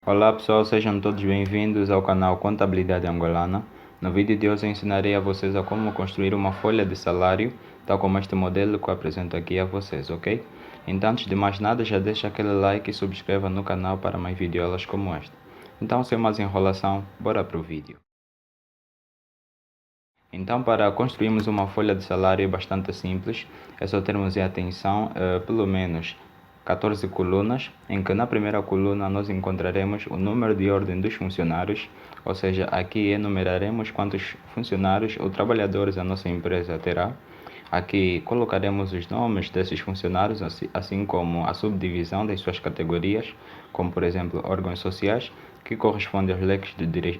Olá pessoal, sejam todos bem-vindos ao canal Contabilidade Angolana. No vídeo de hoje eu ensinarei a vocês a como construir uma folha de salário, tal como este modelo que eu apresento aqui a vocês, ok? Então, antes de mais nada, já deixa aquele like e subscreva no canal para mais videoaulas como esta. Então, sem mais enrolação, bora pro vídeo. Então, para construirmos uma folha de salário é bastante simples, é só termos em atenção pelo menos 14 colunas, em que na primeira coluna nós encontraremos o número de ordem dos funcionários, ou seja, aqui enumeraremos quantos funcionários ou trabalhadores a nossa empresa terá. Aqui colocaremos os nomes desses funcionários, assim como a subdivisão das suas categorias, como por exemplo órgãos sociais, que corresponde aos leques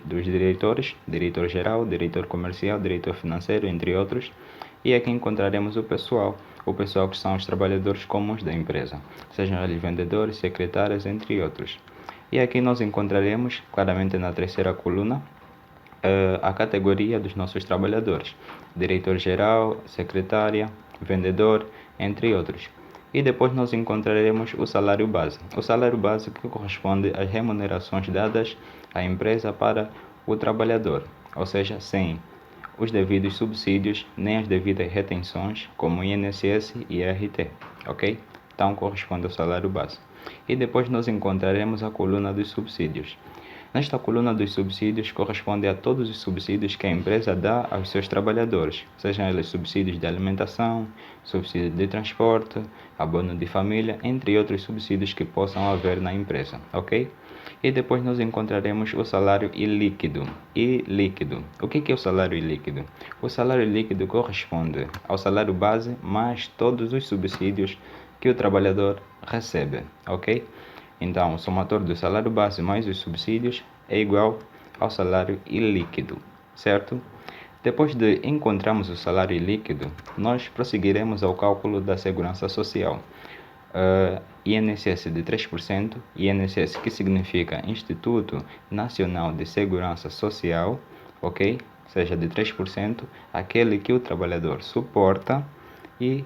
dos diretores, diretor-geral, diretor comercial, diretor financeiro, entre outros. E aqui encontraremos o pessoal que são os trabalhadores comuns da empresa, sejam eles vendedores, secretários, entre outros. E aqui nós encontraremos, claramente na terceira coluna, a categoria dos nossos trabalhadores, diretor-geral, secretária, vendedor, entre outros. E depois nós encontraremos o salário base. O salário base que corresponde às remunerações dadas à empresa para o trabalhador, ou seja, sem os devidos subsídios nem as devidas retenções, como INSS e IRT, ok? Então corresponde ao salário base. E depois nós encontraremos a coluna dos subsídios. Nesta coluna dos subsídios corresponde a todos os subsídios que a empresa dá aos seus trabalhadores, sejam eles subsídios de alimentação, subsídio de transporte, abono de família, entre outros subsídios que possam haver na empresa, ok? E depois nós encontraremos o salário ilíquido. O que é o salário ilíquido? O salário líquido corresponde ao salário base mais todos os subsídios que o trabalhador recebe, ok? Então, o somatório do salário base mais os subsídios é igual ao salário ilíquido, certo? Depois de encontrarmos o salário líquido, nós prosseguiremos ao cálculo da segurança social. INSS de 3%, INSS que significa Instituto Nacional de Segurança Social, ok? Seja de 3%, aquele que o trabalhador suporta, e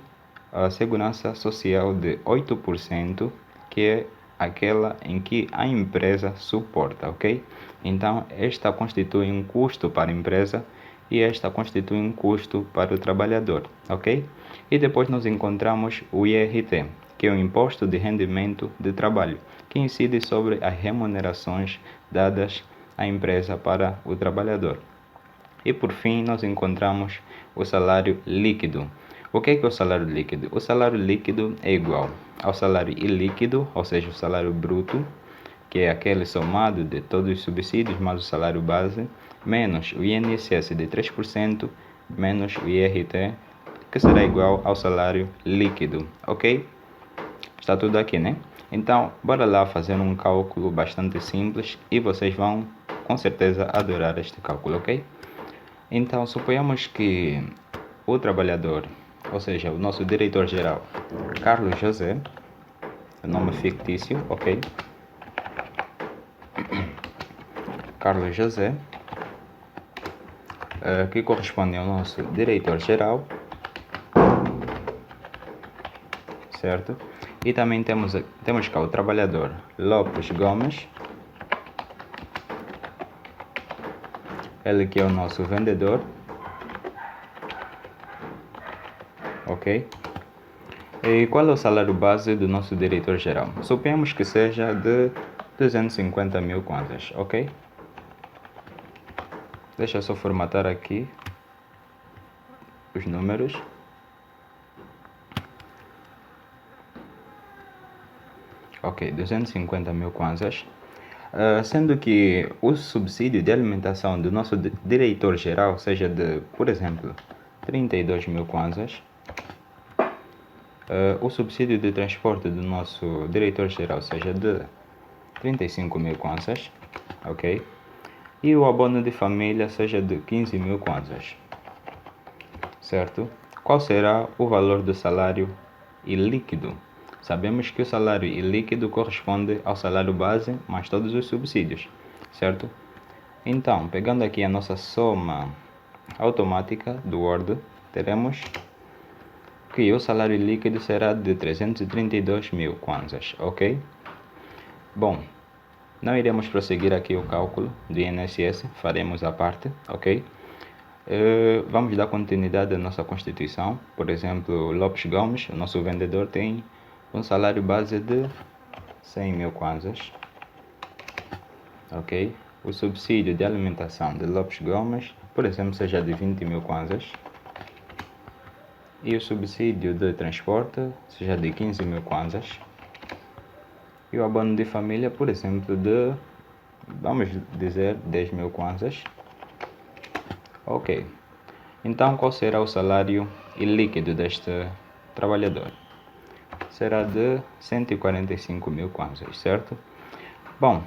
a segurança social de 8%, que é aquela em que a empresa suporta, ok? Então, esta constitui um custo para a empresa e esta constitui um custo para o trabalhador, ok? E depois nós encontramos o IRT, que é o Imposto de Rendimento de Trabalho, que incide sobre as remunerações dadas à empresa para o trabalhador. E por fim, nós encontramos o salário líquido. O que é o salário líquido? O salário líquido é igual ao salário ilíquido, ou seja, o salário bruto, que é aquele somado de todos os subsídios mais o salário base, menos o INSS de 3%, menos o IRT, que será igual ao salário líquido, ok? Está tudo aqui, né? Então, bora lá fazer um cálculo bastante simples e vocês vão, com certeza, adorar este cálculo, ok? Então, suponhamos que o trabalhador, ou seja, o nosso diretor-geral, Carlos José, o nome fictício, ok? Carlos José, que corresponde ao nosso diretor-geral, certo? E também temos cá o trabalhador Lopes Gomes, ele que é o nosso vendedor, ok? E qual é o salário base do nosso diretor-geral? Suponhamos que seja de 250 mil kwanzas, ok? Deixa eu só formatar aqui os números. Ok, 250 mil kwanzas. Sendo que o subsídio de alimentação do nosso diretor-geral seja de, por exemplo, 32 mil kwanzas. O subsídio de transporte do nosso diretor-geral seja de 35 mil kwanzas, ok? E o abono de família seja de 15 mil kwanzas, certo? Qual será o valor do salário ilíquido? Sabemos que o salário ilíquido corresponde ao salário base mais todos os subsídios, certo? Então, pegando aqui a nossa soma automática do Word, teremos que o salário líquido será de 332 mil kwanzas, ok? Bom, Não iremos prosseguir aqui o cálculo do INSS, faremos a parte, ok? Vamos dar continuidade à nossa Constituição. Por exemplo, Lopes Gomes, o nosso vendedor, tem um salário base de 100 mil kwanzas, ok? O subsídio de alimentação de Lopes Gomes, por exemplo, seja de 20 mil kwanzas. E o subsídio de transporte seja de 15 mil kwanzas. E o abono de família, por exemplo, de, vamos dizer, 10 mil kwanzas. Ok. Então, qual será o salário ilíquido deste trabalhador? Será de 145 mil kwanzas, certo? Bom,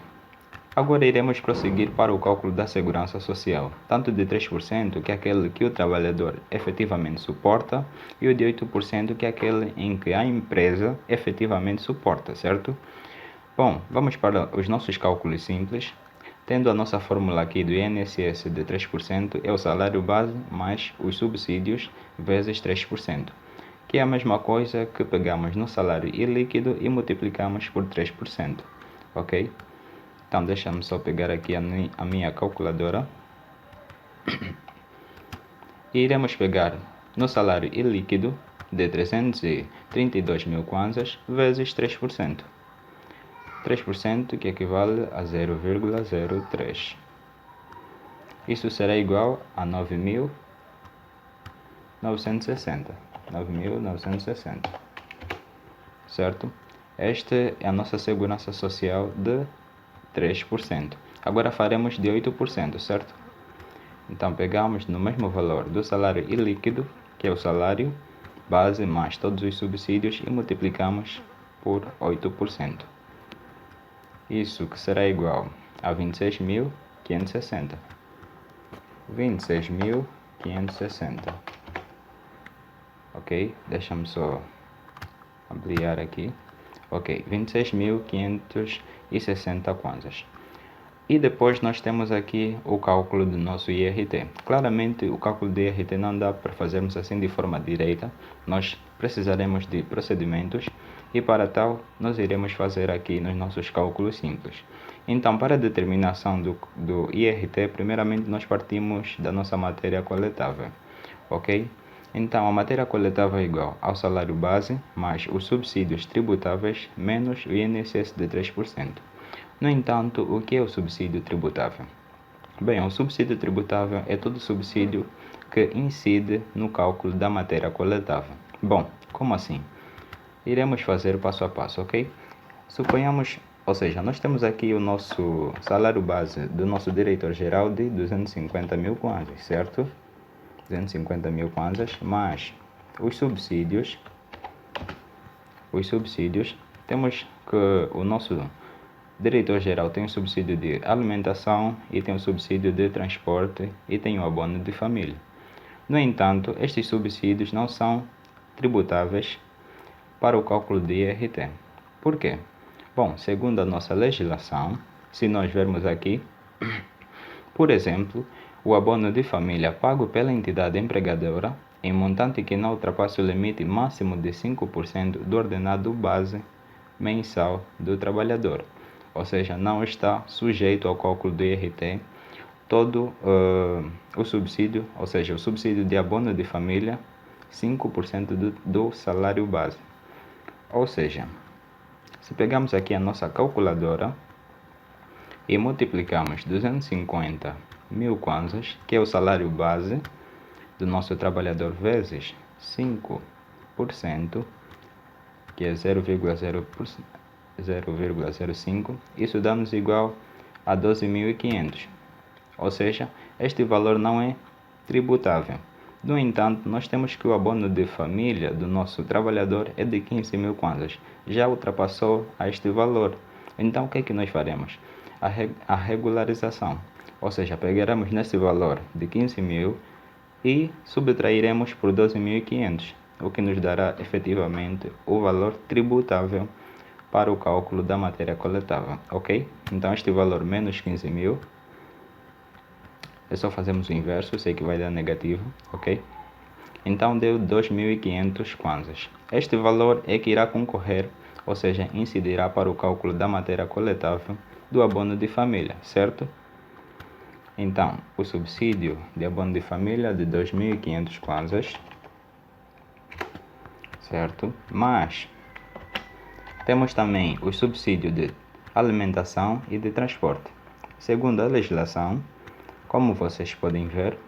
agora iremos prosseguir para o cálculo da segurança social, tanto de 3%, que é aquele que o trabalhador efetivamente suporta, e o de 8%, que é aquele em que a empresa efetivamente suporta, certo? Bom, vamos para os nossos cálculos simples. Tendo a nossa fórmula aqui do INSS de 3%, é o salário base mais os subsídios vezes 3%, que é a mesma coisa que pegamos no salário ilíquido e multiplicamos por 3%, ok? Então, deixa-me só pegar aqui a minha calculadora. E iremos pegar no salário ilíquido de 332 mil kwanzas vezes 3%. 3% que equivale a 0,03. Isso será igual a 9.960. 9.960. Certo? Esta é a nossa segurança social de 3%. Agora faremos de 8%, certo? Então pegamos no mesmo valor do salário ilíquido, que é o salário base mais todos os subsídios, e multiplicamos por 8%. Isso que será igual a 26.560. 26.560. Ok? Deixa-me só ampliar aqui. Ok, 26.560 kwanzas. E depois nós temos aqui o cálculo do nosso IRT. Claramente o cálculo do IRT não dá para fazermos assim de forma direita. Nós precisaremos de procedimentos e para tal nós iremos fazer aqui nos nossos cálculos simples. Então, para a determinação do IRT, primeiramente nós partimos da nossa matéria coletável, ok? Então, a matéria coletável é igual ao salário base mais os subsídios tributáveis menos o INSS de 3%. No entanto, o que é o subsídio tributável? Bem, o subsídio tributável é todo subsídio que incide no cálculo da matéria coletável. Bom, como assim? Iremos fazer passo a passo, ok? Suponhamos, ou seja, nós temos aqui o nosso salário base do nosso diretor-geral de 250 mil kwanzas, certo? 250 mil kwanzas, mais os subsídios, temos que o nosso diretor-geral tem o subsídio de alimentação e tem o subsídio de transporte e tem o abono de família. No entanto, estes subsídios não são tributáveis para o cálculo de IRT. Por quê? Bom, segundo a nossa legislação, se nós vermos aqui, por exemplo, o abono de família pago pela entidade empregadora em montante que não ultrapasse o limite máximo de 5% do ordenado base mensal do trabalhador, ou seja, não está sujeito ao cálculo do IRT todo o subsídio, ou seja, o subsídio de abono de família, 5% do salário base. Ou seja, se pegamos aqui a nossa calculadora e multiplicamos 250 mil kwanzas, que é o salário base do nosso trabalhador, vezes 5%, que é 0,05, isso dá-nos igual a 12.500. Ou seja, este valor não é tributável. No entanto, nós temos que o abono de família do nosso trabalhador é de 15 mil kwanzas. Já ultrapassou a este valor. Então, o que é que nós faremos? A regularização. Ou seja, pegaremos nesse valor de 15 mil e subtrairemos por 12.500, o que nos dará efetivamente o valor tributável para o cálculo da matéria coletável, ok? Então, este valor menos 15 mil, é só fazermos o inverso, sei que vai dar negativo, ok? Então deu 2.500 kwanzas. Este valor é que irá concorrer, ou seja, incidirá para o cálculo da matéria coletável do abono de família, certo? Então, o subsídio de abono de família de 2.500 kwanzas, certo? Mas temos também o subsídio de alimentação e de transporte. Segundo a legislação, como vocês podem ver,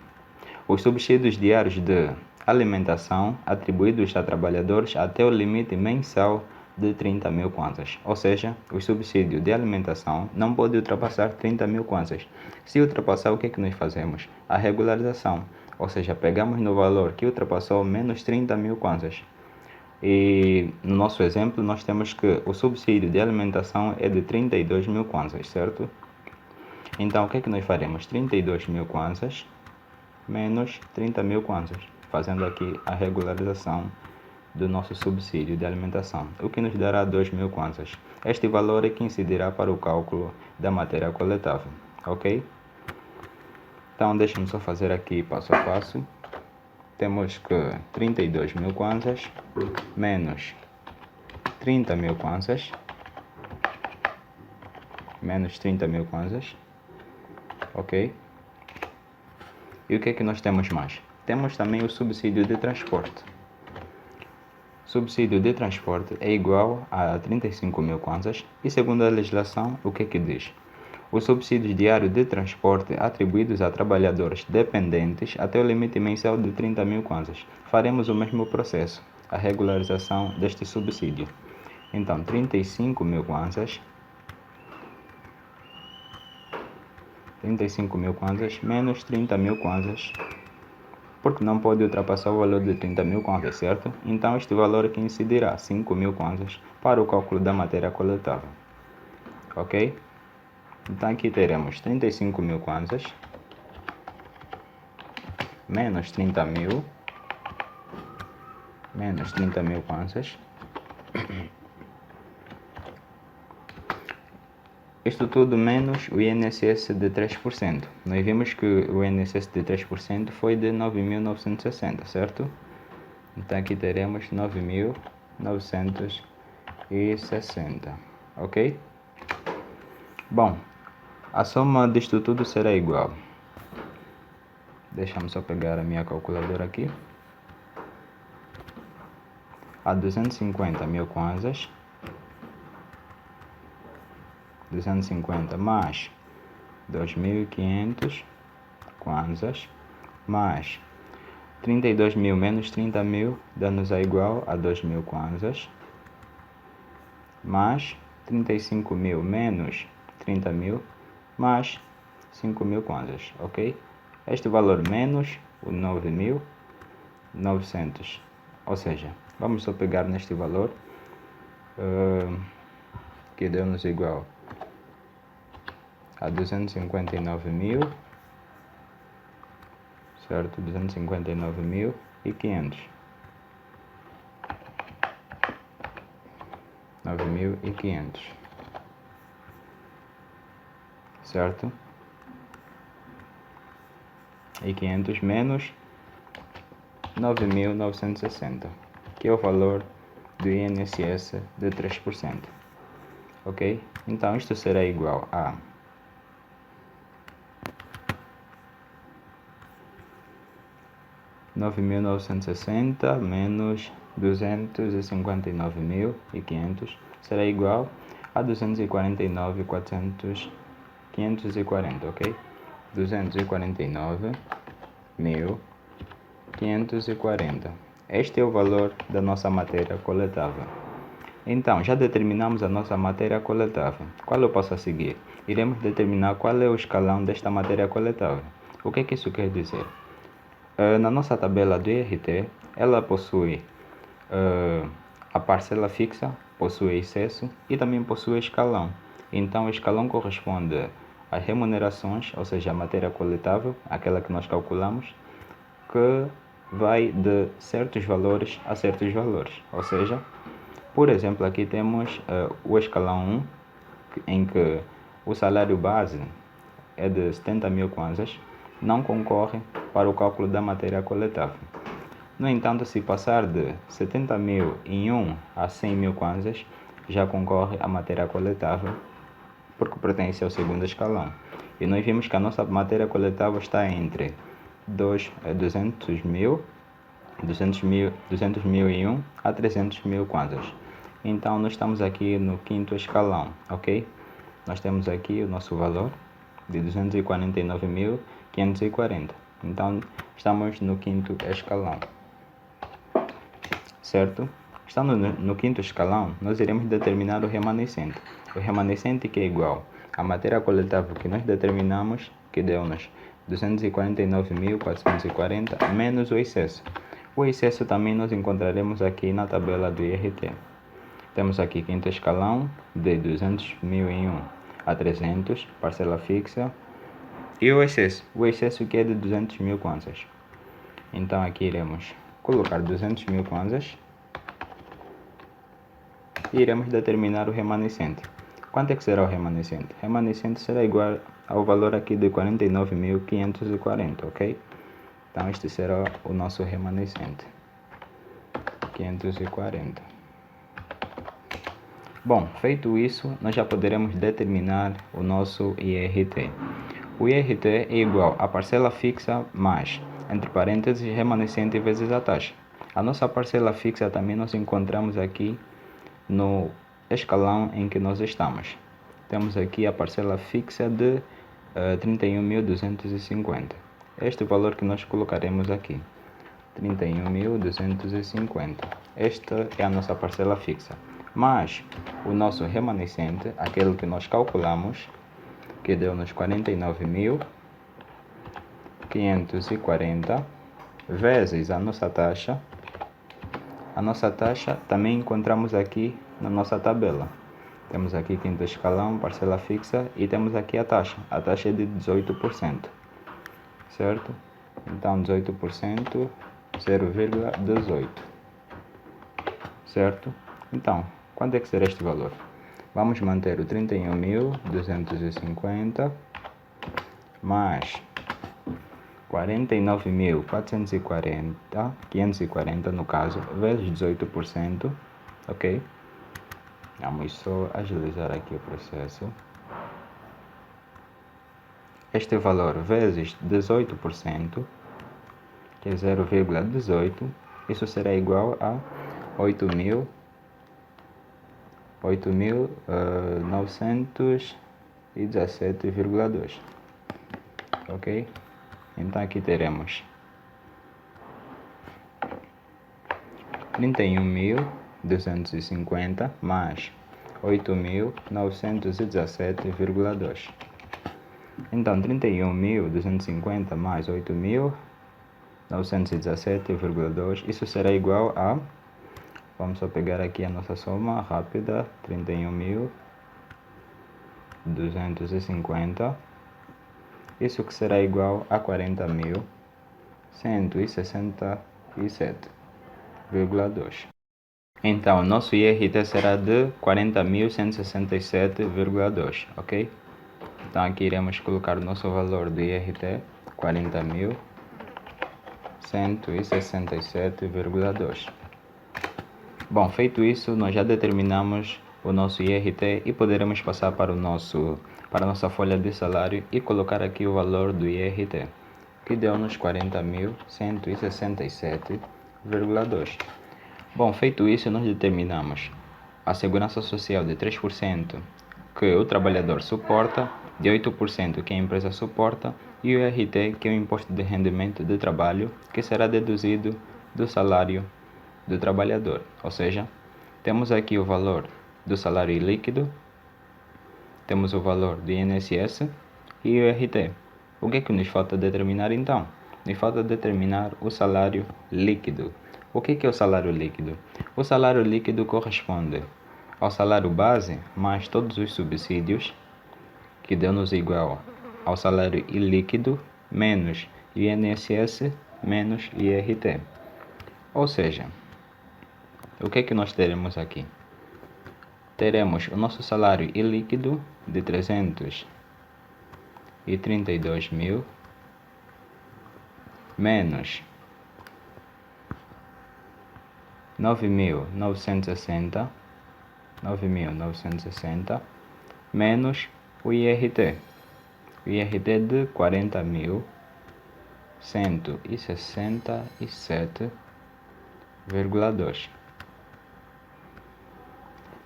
os subsídios diários de alimentação atribuídos a trabalhadores até o limite mensal de 30.000 kwanzas. Ou seja, o subsídio de alimentação não pode ultrapassar 30.000 kwanzas. Se ultrapassar, o que é que nós fazemos? A regularização. Ou seja, pegamos no valor que ultrapassou menos 30.000 kwanzas. E no nosso exemplo, nós temos que o subsídio de alimentação é de 32.000 kwanzas, certo? Então, o que é que nós faremos? 32.000 kwanzas menos 30.000 kwanzas, fazendo aqui a regularização do nosso subsídio de alimentação, o que nos dará 2.000 kwanzas. Este valor é que incidirá para o cálculo da matéria coletável, ok? Então, deixa-me só fazer aqui passo a passo. Temos que 32.000 kwanzas menos 30.000 kwanzas menos 30.000 kwanzas, ok? E o que é que nós temos mais? Temos também o subsídio de transporte. Subsídio de transporte é igual a 35.000 kwanzas e, segundo a legislação, o que é que diz? Os subsídios diários de transporte atribuídos a trabalhadores dependentes até o limite mensal de 30.000 kwanzas. Faremos o mesmo processo, a regularização deste subsídio. Então, 35.000 kwanzas 35.000 kwanzas menos 30.000 kwanzas, porque não pode ultrapassar o valor de 30.000 kwanzas, certo? Então, este valor aqui incidirá 5.000 kwanzas para o cálculo da matéria coletável, ok? Então, aqui teremos 35.000 kwanzas menos 30.000 kwanzas. Isto tudo menos o INSS de 3%. Nós vimos que o INSS de 3% foi de 9.960, certo? Então aqui teremos 9.960, ok? Bom, a soma disto tudo será igual. Deixa-me só pegar a minha calculadora aqui. A 250.000 kwanzas. 250 mais 2.500 kwanzas mais 32.000 menos 30.000 dá-nos a igual a 2.000 kwanzas mais 35.000 menos 30.000 mais 5.000 kwanzas, ok? Este valor menos o 9.900, ou seja, vamos só pegar neste valor que deu-nos igual a 259.000, certo? 259.500. 9.500, certo? E 500 menos 9.960, que é o valor do INSS de 3%, ok? Então, isto será igual a 9.960 menos 259.500 será igual a 249.540, ok? 249.540. Este é o valor da nossa matéria coletável. Então, já determinamos a nossa matéria coletável. Qual eu passo a seguir? Iremos determinar qual é o escalão desta matéria coletável. O que é que isso quer dizer? Na nossa tabela do IRT, ela possui a parcela fixa, possui excesso e também possui escalão. Então, o escalão corresponde às remunerações, ou seja, a matéria coletável, aquela que nós calculamos, que vai de certos valores a certos valores. Ou seja, por exemplo, aqui temos o escalão 1, em que o salário base é de 70.000 kwanzas, não concorre para o cálculo da matéria coletável. No entanto, se passar de 70.001 a 100.000 kwanzas, já concorre à matéria coletável porque pertence ao segundo escalão. E nós vimos que a nossa matéria coletável está entre 200.001 a 300.000 kwanzas. Então, nós estamos aqui no quinto escalão, ok? Nós temos aqui o nosso valor de 249.540. Então, estamos no quinto escalão, certo? Estando no quinto escalão, nós iremos determinar o remanescente. O remanescente que é igual à matéria coletável que nós determinamos, que deu-nos 249.440 menos o excesso. O excesso também nós encontraremos aqui na tabela do IRT. Temos aqui quinto escalão de 200.001 a 300, parcela fixa, e o excesso que é de 200.000 kwanzas. Então aqui iremos colocar 200.000 kwanzas e iremos determinar o remanescente. Quanto é que será o remanescente? O remanescente será igual ao valor aqui de 49.540, ok? Então este será o nosso remanescente, 540. Bom, feito isso, nós já poderemos determinar o nosso IRT. O IRT é igual a parcela fixa mais, entre parênteses, remanescente vezes a taxa. A nossa parcela fixa também nós encontramos aqui no escalão em que nós estamos. Temos aqui a parcela fixa de 31.250. Este valor que nós colocaremos aqui, 31.250. Esta é a nossa parcela fixa. Mas o nosso remanescente, aquele que nós calculamos, que deu-nos 49.540, vezes a nossa taxa. A nossa taxa também encontramos aqui na nossa tabela. Temos aqui quinto escalão, parcela fixa, e temos aqui a taxa. A taxa é de 18%, certo? Então 18%, 0,18, certo? Então, quanto é que será este valor? Vamos manter o 31.250 mais 49.440, 540 no caso, vezes 18%, ok? Vamos só agilizar aqui o processo. Este valor vezes 18%, que é 0,18, isso será igual a 8.917,2, ok? Então aqui teremos 31.250 mais 8.917,2. Então 31.250 mais 8.917,2, isso será igual a, vamos só pegar aqui a nossa soma rápida, 31.250, isso que será igual a 40.167,2. Então, nosso IRT será de 40.167,2, ok? Então, aqui iremos colocar o nosso valor do IRT, 40.167,2. Bom, feito isso, nós já determinamos o nosso IRT e poderemos passar para a nossa folha de salário e colocar aqui o valor do IRT, que deu-nos 40.167,2. Bom, feito isso, nós determinamos a segurança social de 3% que o trabalhador suporta, de 8% que a empresa suporta, e o IRT, que é o Imposto de Rendimento de Trabalho, que será deduzido do salário do trabalhador. Ou seja, temos aqui o valor do salário líquido, temos o valor do INSS e o IRT. O que é que nos falta determinar então? Nos falta determinar o salário líquido. O que é o salário líquido? O salário líquido corresponde ao salário base mais todos os subsídios, que deu-nos igual ao salário ilíquido menos INSS menos IRT. Ou seja, o que é que nós teremos aqui? Teremos o nosso salário ilíquido de 332.000 menos 9.960 menos o IRT. O IRT é de 40.167,2.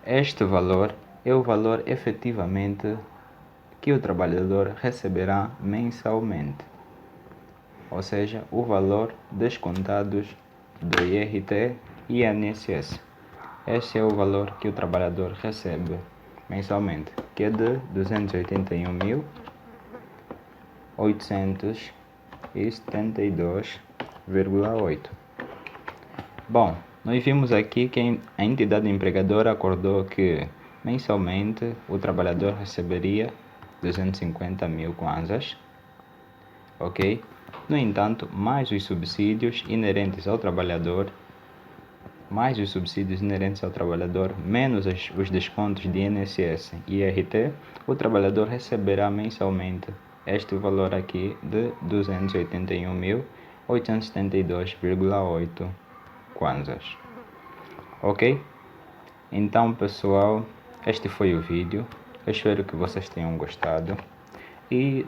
Este valor é o valor efetivamente que o trabalhador receberá mensalmente, ou seja, o valor descontados do IRT e INSS. Este é o valor que o trabalhador recebe mensalmente, que é de 281.872,8. Bom, nós vimos aqui que a entidade empregadora acordou que mensalmente o trabalhador receberia 250 mil kwanzas, ok? No entanto, mais os subsídios inerentes ao trabalhador, menos os descontos de INSS e IRT, o trabalhador receberá mensalmente este valor aqui de 281.872,8 kwanzas. Ok? Então, pessoal, este foi o vídeo. Eu espero que vocês tenham gostado. E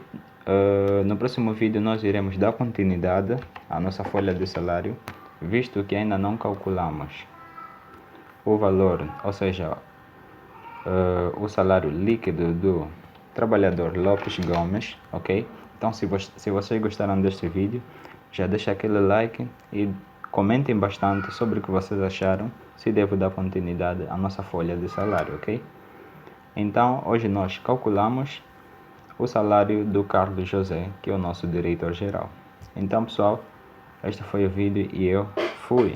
no próximo vídeo nós iremos dar continuidade à nossa folha de salário, visto que ainda não calculamos o valor, ou seja, o salário líquido do trabalhador Lopes Gomes, ok? Então, se vocês gostaram deste vídeo, já deixa aquele like e comentem bastante sobre o que vocês acharam, se devo dar continuidade à nossa folha de salário, ok? Então, hoje nós calculamos o salário do Carlos José, que é o nosso diretor-geral. Então, pessoal, este foi o vídeo e eu fui.